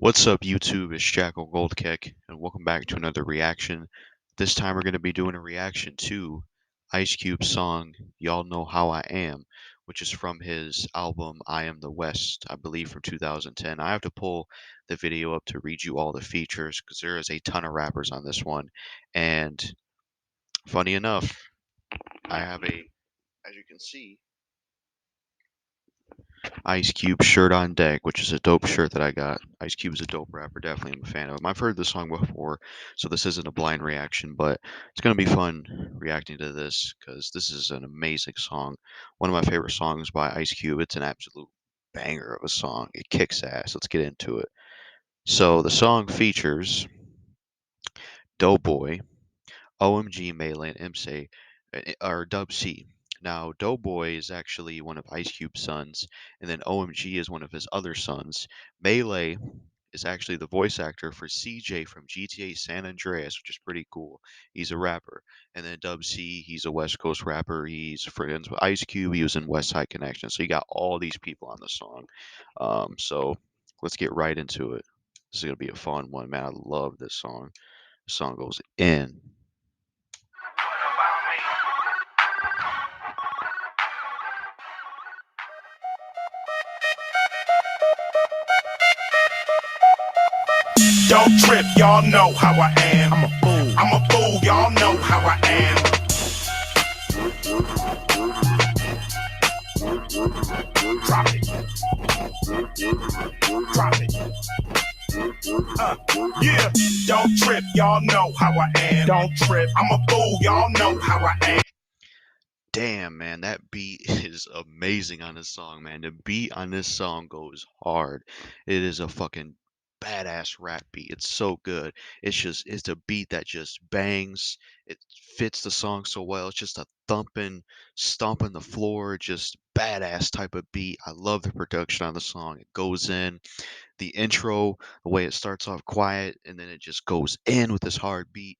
What's up, YouTube? It's JackalGoldKick, and welcome back to another reaction. This time we're going to be doing a reaction to Ice Cube's song, Y'all Know How I Am, which is from his album I Am the West, I believe from 2010. I have to pull the video up to read you all the features because there is a ton of rappers on this one. And funny enough, I have as you can see, Ice Cube shirt on deck, which is a dope shirt that I got. Ice Cube is a dope rapper, definitely I'm a fan of him. I've heard this song before, so this isn't a blind reaction, but it's gonna be fun reacting to this because this is an amazing song. One of my favorite songs by Ice Cube. It's an absolute banger of a song. It kicks ass. Let's get into it. So the song features Doughboy, OMG, Maylay, and MC, or W.C. Now, Doughboy is actually one of Ice Cube's sons, and then OMG is one of his other sons. Maylay is actually the voice actor for CJ from GTA San Andreas, which is pretty cool. He's a rapper. And then W.C, he's a West Coast rapper. He's friends with Ice Cube. He was in West Side Connection. So you got all these people on the song. So let's get right into it. This is going to be a fun one, man. I love this song. The song goes in. Don't trip, y'all know how I am. I'm a fool, y'all know how I am. Drop it. Drop it. Yeah. Don't trip, y'all know how I am. Don't trip. I'm a fool, y'all know how I am. Damn, man, that beat is amazing on this song, man. The beat on this song goes hard. It is a fucking badass rap beat. It's so good. It's a beat that just bangs. It fits the song so well. It's just a thumping, stomping the floor, just badass type of beat. I love the production on the song. It goes in. The intro, the way it starts off quiet and then it just goes in with this hard beat.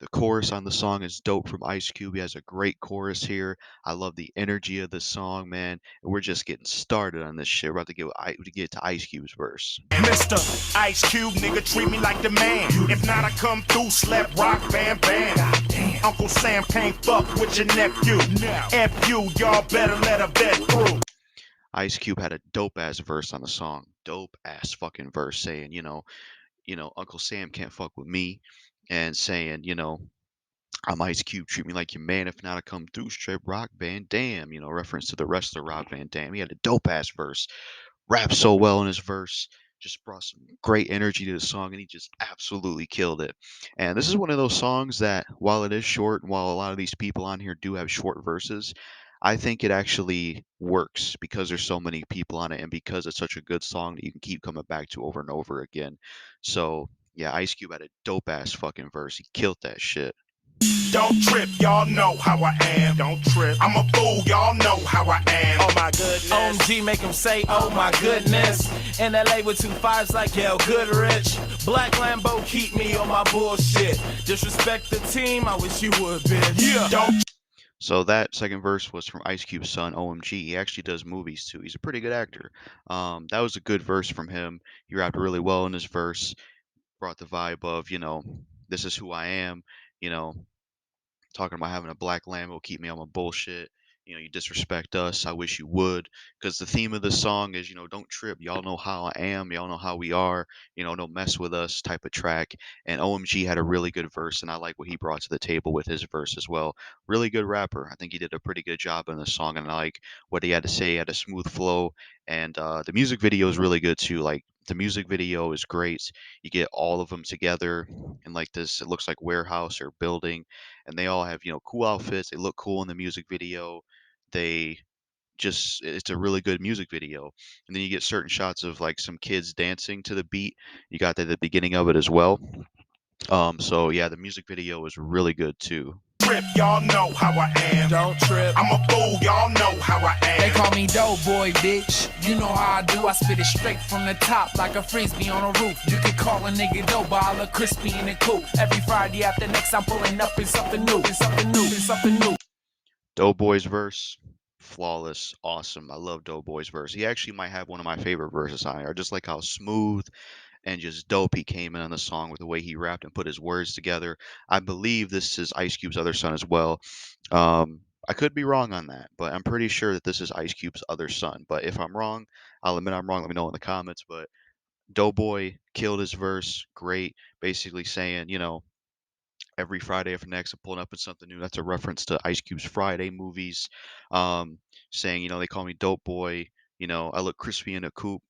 The chorus on the song is dope from Ice Cube. He has a great chorus here. I love the energy of the song, man. And we're just getting started on this shit. We're about to get to Ice Cube's verse. Mr. Ice Cube, nigga, treat me like the man. If not, I come through, slap, rock, bam, bam. Uncle Sam can't fuck with your nephew. F you, y'all better let a vet through. Ice Cube had a dope ass verse on the song. Dope ass fucking verse saying, Uncle Sam can't fuck with me. And saying, I'm Ice Cube, treat me like your man. If not, I come through, straight rock band, damn. Reference to the wrestler Rock Van Dam. He had a dope ass verse. Rapped so well in his verse. Just brought some great energy to the song, and he just absolutely killed it. And this is one of those songs that, while it is short, and while a lot of these people on here do have short verses, I think it actually works because there's so many people on it, and because it's such a good song that you can keep coming back to over and over again. So yeah, Ice Cube had a dope ass fucking verse. He killed that shit. Don't trip, y'all know how I am. Don't trip. I'm a fool, y'all know how I am. Oh my goodness. OMG make him say, oh my goodness. In LA with 2 5s like Hell Goodrich. Black Lambo keep me on my bullshit. Disrespect the team, I wish you would been. Yeah. Don't. So that second verse was from Ice Cube's son, OMG. He actually does movies too. He's a pretty good actor. That was a good verse from him. He rapped really well in his verse, brought the vibe of, this is who I am, you know, talking about having a black Lambo keep me on my bullshit. You disrespect us. I wish you would. Because the theme of the song is, don't trip. Y'all know how I am. Y'all know how we are. Don't mess with us type of track. And OMG had a really good verse, and I like what he brought to the table with his verse as well. Really good rapper. I think he did a pretty good job in the song, and I like what he had to say. He had a smooth flow, and the music video is really good too. Like, the music video is great. You get all of them together in like this, it looks like warehouse or building, and they all have cool outfits. They look cool in the music video. They just It's a really good music video. And then you get certain shots of like some kids dancing to the beat. You got that at the beginning of it as well. So yeah, the music video was really good too. Trip, y'all know how I am. Don't trip. I'm a fool, y'all know how I am. They call me Doughboy, bitch. You know how I do. I spit it straight from the top like a frisbee on a roof. You can call a nigga Doughboy, I look crispy and it cool. Every Friday after next, I'm pulling up in something new. It's something new. It's something new. Doughboy's verse, flawless, awesome. I love Doughboy's verse. He actually might have one of my favorite verses on here. I just like how smooth and just dope. He came in on the song with the way he rapped and put his words together. I believe this is Ice Cube's other son as well. I could be wrong on that, but I'm pretty sure that this is Ice Cube's other son. But if I'm wrong, I'll admit I'm wrong. Let me know in the comments. But Doughboy killed his verse. Great. Basically saying, every Friday after next, I'm pulling up with something new. That's a reference to Ice Cube's Friday movies. Um, saying, they call me Dope Boy. I look crispy in a coupe.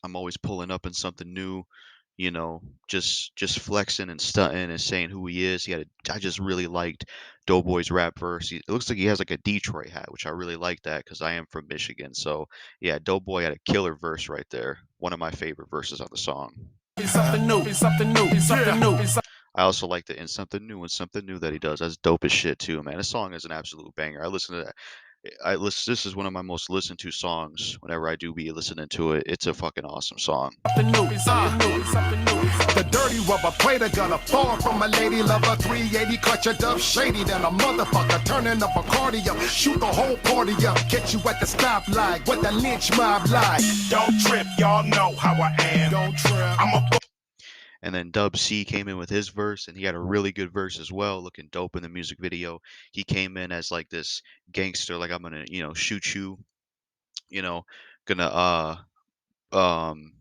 I'm always pulling up in something new. Just flexing and stunting and saying who he is. I just really liked Doughboy's rap verse. It looks like he has like a Detroit hat, which I really like that because I am from Michigan. So yeah, Doughboy had a killer verse right there. One of my favorite verses on the song. It's something new, it's something new, it's something new, it's I also like the and something new that he does. That's dope as shit too, man. This song is an absolute banger. I listen to that. This is one of my most listened to songs. Whenever I do be listening to it, it's a fucking awesome song. something new, it's something new, it's something new, it's something The dirty rubber plater gonna fall from a lady lover. 380 clutch a dove shady than a motherfucker. Turning up a cardio, shoot the whole party up. Catch you at the stoplight with the lynch mob like. Don't trip, y'all know how I am. Don't trip. I'm a And then Dub C came in with his verse, and he had a really good verse as well, looking dope in the music video. He came in as like this gangster, like I'm gonna, shoot you, you know, gonna um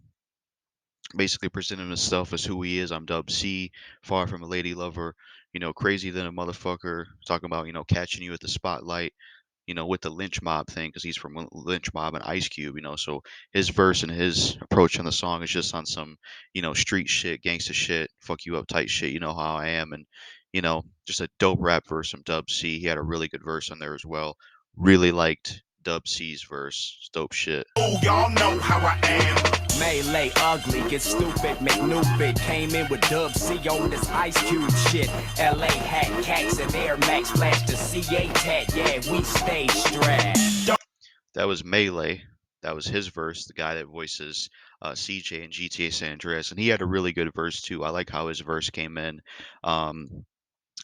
basically presenting himself as who he is. I'm Dub C, far from a lady lover, crazy than a motherfucker, talking about, catching you at the spotlight, with the lynch mob thing, because he's from lynch mob and Ice Cube, so his verse and his approach on the song is just on some, street shit, gangsta shit, fuck you up tight shit, you know how I am, and just a dope rap verse from Dub C. He had a really good verse on there as well. Really liked Dub C's verse. It's dope shit. fool, y'all know how I am. Maylay ugly, get stupid, McNupid. Came in with Dub C on this Ice Cube shit. LA hat, cats, and Air Max flash the CA tat. Yeah, we stay strapped. That was Maylay. That was his verse, the guy that voices CJ in GTA San Andreas, and he had a really good verse too. I like how his verse came in. Um,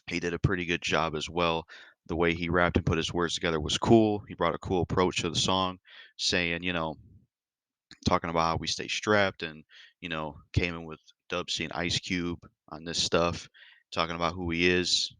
he did a pretty good job as well. The way he rapped and put his words together was cool. He brought a cool approach to the song, saying, talking about how we stay strapped and, came in with Dub C and Ice Cube on this stuff, talking about who he is.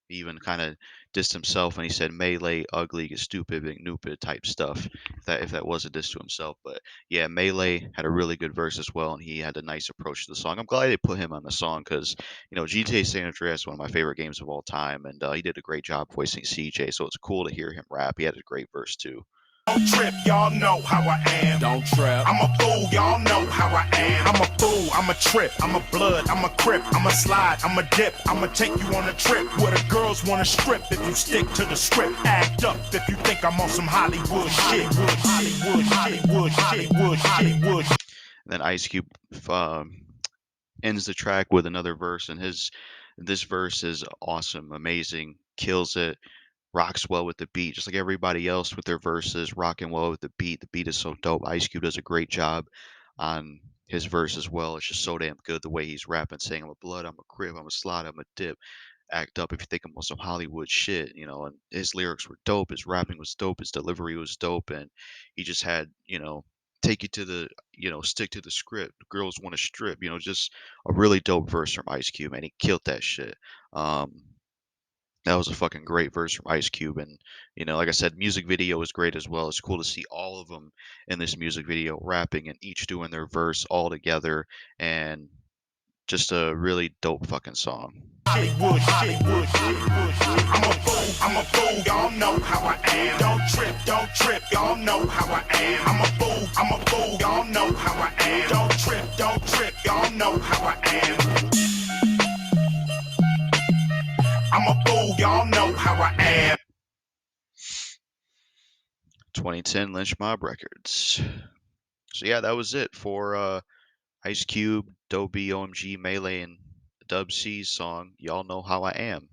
He even kind of dissed himself and he said Maylay, ugly, get stupid, big nupid type stuff. If that was a diss to himself. But yeah, Maylay had a really good verse as well, and he had a nice approach to the song. I'm glad they put him on the song because, GTA San Andreas is one of my favorite games of all time, and he did a great job voicing CJ, so it's cool to hear him rap. He had a great verse too. Don't trip, y'all know how I am. Don't trip. I'm a fool, y'all know how I am. I'm a fool, I'm a trip, I'm a blood, I'm a crip, I'm a slide, I'm a dip, I'm a take you on a trip where the girls wanna strip if you stick to the script. Act up if you think I'm on some Hollywood shit. Hollywood shit. And then Ice Cube ends the track with another verse, and this verse is awesome, amazing, kills it, rocks well with the beat, just like everybody else with their verses, rocking well with the beat. The beat is so dope. Ice Cube does a great job on his verse as well. It's just so damn good the way he's rapping, saying I'm a blood, I'm a crib, I'm a slide, I'm a dip. Act up if you think I'm on some Hollywood shit, and his lyrics were dope, his rapping was dope, his delivery was dope, and he just had, take you to the, stick to the script. Girls want to strip, just a really dope verse from Ice Cube, and he killed that shit. That was a fucking great verse from Ice Cube, and like I said, music video was great as well. It's cool to see all of them in this music video rapping and each doing their verse all together, and just a really dope fucking song. Hollywood shit. I'm a fool, y'all know how I am. Don't trip, y'all know how I am. I'm a fool, y'all know how I am. Don't trip, y'all know how I am. I'm a fool, y'all know how I am. 2010 Lynch Mob Records. So yeah, that was it for Ice Cube, Doughboy, OMG, Maylay, and Dub C's song, Y'all Know How I Am.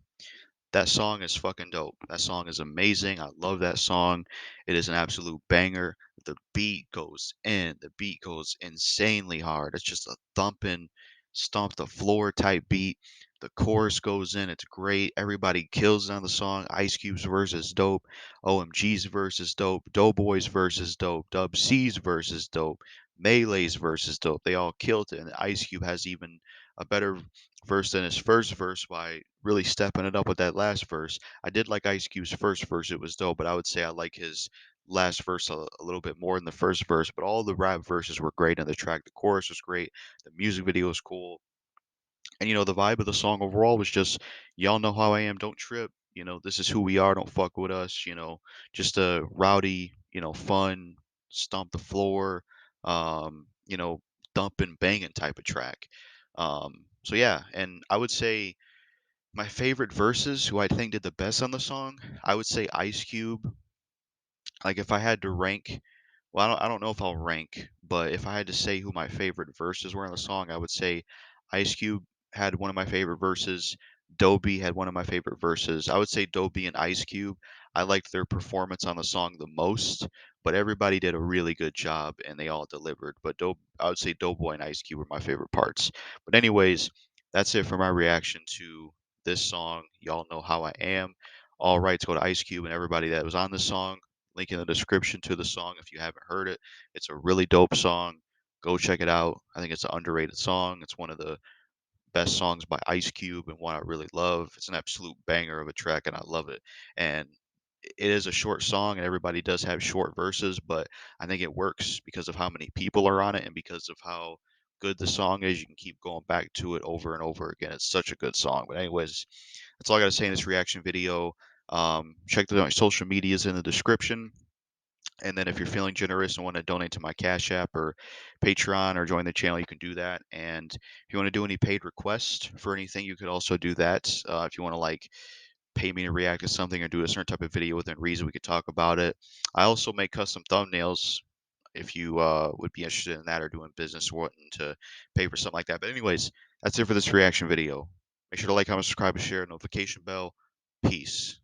That song is fucking dope. That song is amazing. I love that song. It is an absolute banger. The beat goes in. The beat goes insanely hard. It's just a thumping, stomp the floor type beat. The chorus goes in. It's great. Everybody kills it on the song. Ice Cube's verse is dope. OMG's verse is dope. Doughboy's verse is dope. Dub C's verse is dope. Maylay's verse is dope. They all killed it, and Ice Cube has even a better verse than his first verse by really stepping it up with that last verse. I did like Ice Cube's first verse; it was dope, but I would say I like his last verse a little bit more than the first verse. But all the rap verses were great, and the track, the chorus was great. The music video was cool. And the vibe of the song overall was just, y'all know how I am, don't trip. This is who we are, don't fuck with us. Just a rowdy, fun, stomp the floor, thumping, banging type of track. So yeah, and I would say my favorite verses, who I think did the best on the song, I would say Ice Cube. Like if I had to rank, well, I don't know if I'll rank, but if I had to say who my favorite verses were in the song, I would say Ice Cube had one of my favorite verses. Dobie had one of my favorite verses. I would say Dobie and Ice Cube. I liked their performance on the song the most, but everybody did a really good job and they all delivered. But I would say Doughboy and Ice Cube were my favorite parts. But anyways, that's it for my reaction to this song. Y'all know how I am. All rights go to Ice Cube and everybody that was on this song. Link in the description to the song if you haven't heard it. It's a really dope song. Go check it out. I think it's an underrated song. It's one of the best songs by Ice Cube and one I really love. It's an absolute banger of a track and I love it. And it is a short song and everybody does have short verses, but I think it works because of how many people are on it and because of how good the song is. You can keep going back to it over and over again. It's such a good song. But anyways, that's all I got to say in this reaction video. Check the social medias in the description. And then if you're feeling generous and want to donate to my Cash App or Patreon or join the channel, you can do that. And if you want to do any paid requests for anything, you could also do that. If you want to like pay me to react to something or do a certain type of video within reason, we could talk about it. I also make custom thumbnails if you would be interested in that or doing business or wanting to pay for something like that. But anyways, that's it for this reaction video. Make sure to like, comment, subscribe, and share, notification bell. Peace.